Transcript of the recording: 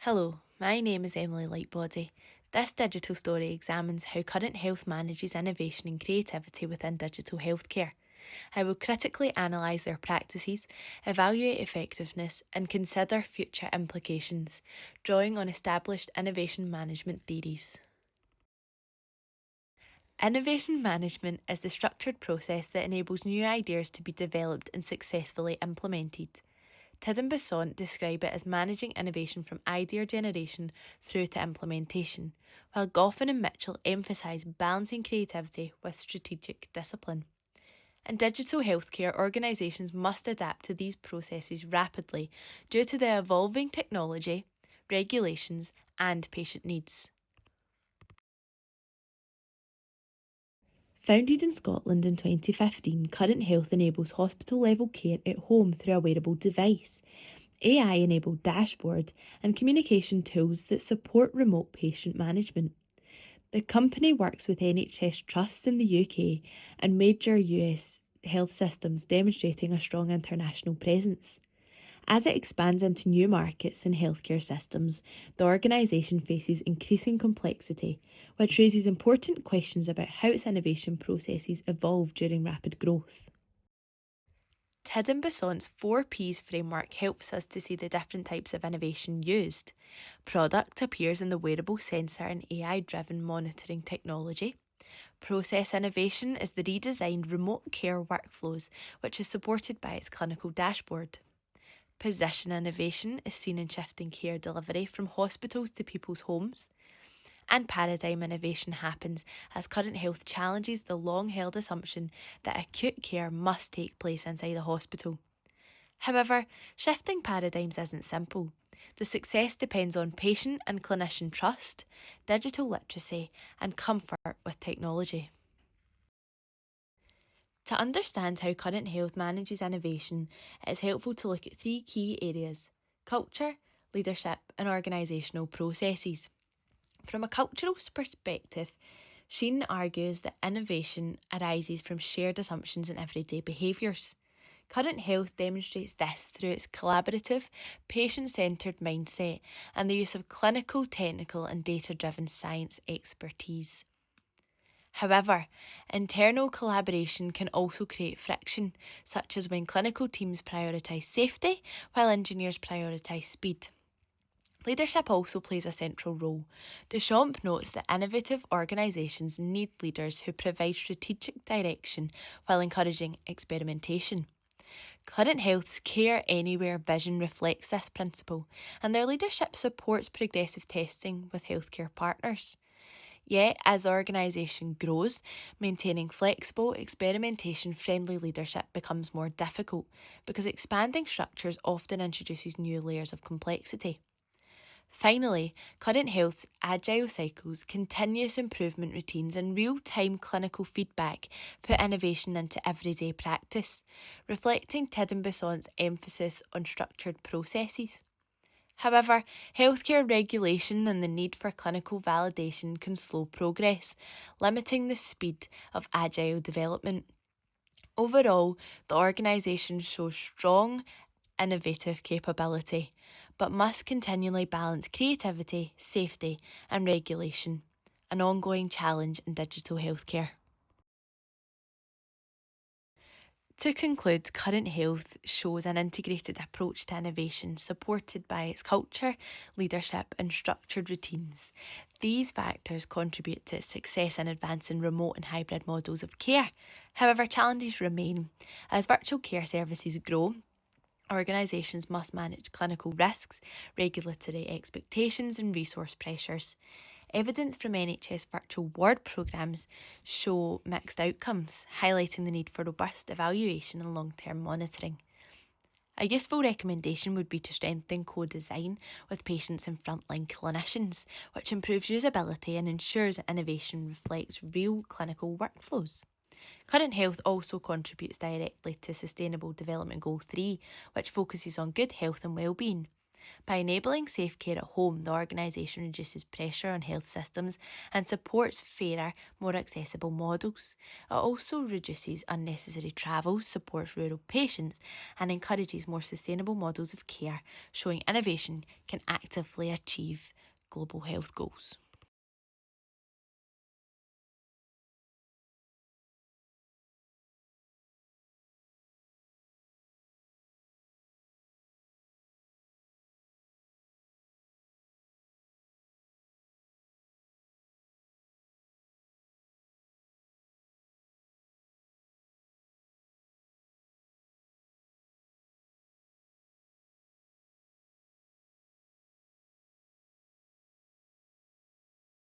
Hello, my name is Emily Lightbody. This digital story examines how Current Health manages innovation and creativity within digital healthcare. I will critically analyse their practices, evaluate effectiveness, and consider future implications, drawing on established innovation management theories. Innovation management is the structured process that enables new ideas to be developed and successfully implemented. Tid and Besant describe it as managing innovation from idea generation through to implementation, while Goffin and Mitchell emphasise balancing creativity with strategic discipline. In digital healthcare, organisations must adapt to these processes rapidly due to the evolving technology, regulations, and patient needs. Founded in Scotland in 2015, Current Health enables hospital level care at home through a wearable device, AI enabled dashboard, and communication tools that support remote patient management. The company works with NHS trusts in the UK and major US health systems, demonstrating a strong international presence. As it expands into new markets and healthcare systems, the organisation faces increasing complexity, which raises important questions about how its innovation processes evolve during rapid growth. Tid and Besant's 4Ps framework helps us to see the different types of innovation used. Product appears in the wearable sensor and AI driven monitoring technology. Process innovation is the redesigned remote care workflows, which is supported by its clinical dashboard. Position innovation is seen in shifting care delivery from hospitals to people's homes. And paradigm innovation happens as Current Health challenges the long held assumption that acute care must take place inside a hospital. However, shifting paradigms isn't simple. The success depends on patient and clinician trust, digital literacy, and comfort with technology. To understand how Current Health manages innovation, it is helpful to look at three key areas: culture, leadership, and organisational processes. From a cultural perspective, Sheen argues that innovation arises from shared assumptions and everyday behaviours. Current Health demonstrates this through its collaborative, patient centred mindset and the use of clinical, technical, and data driven science expertise. However, internal collaboration can also create friction, such as when clinical teams prioritise safety while engineers prioritise speed. Leadership also plays a central role. Deschamps notes that innovative organisations need leaders who provide strategic direction while encouraging experimentation. Current Health's Care Anywhere vision reflects this principle, and their leadership supports progressive testing with healthcare partners. Yet, as the organisation grows, maintaining flexible, experimentation friendly leadership becomes more difficult because expanding structures often introduces new layers of complexity. Finally, Current Health's agile cycles, continuous improvement routines, and real time clinical feedback put innovation into everyday practice, reflecting Tid and Besant's emphasis on structured processes. However, healthcare regulation and the need for clinical validation can slow progress, limiting the speed of agile development. Overall, the organisation shows strong, innovative capability, but must continually balance creativity, safety, and regulation, an ongoing challenge in digital healthcare. To conclude, Current Health shows an integrated approach to innovation supported by its culture, leadership, and structured routines. These factors contribute to its success in advancing remote and hybrid models of care. However, challenges remain. As virtual care services grow, organisations must manage clinical risks, regulatory expectations, and resource pressures. Evidence from NHS virtual ward programmes show mixed outcomes, highlighting the need for robust evaluation and long-term monitoring. A useful recommendation would be to strengthen co-design with patients and frontline clinicians, which improves usability and ensures that innovation reflects real clinical workflows. Current Health also contributes directly to Sustainable Development Goal 3, which focuses on good health and well-being. By enabling safe care at home, the organisation reduces pressure on health systems and supports fairer, more accessible models. It also reduces unnecessary travel, supports rural patients, and encourages more sustainable models of care, showing innovation can actively achieve global health goals.